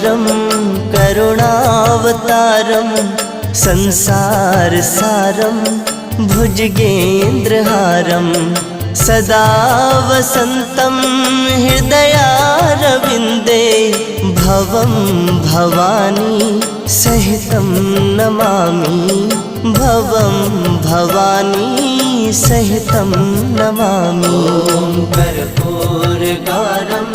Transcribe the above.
करुणाकरं करुणावतारं संसारसारं भुजगेन्द्रहारं सदा वसन्तं हृदयारविन्दे भवं भवानी सहितं नमामि भवं भवानी सहितं नमामि। कर्पूरगारं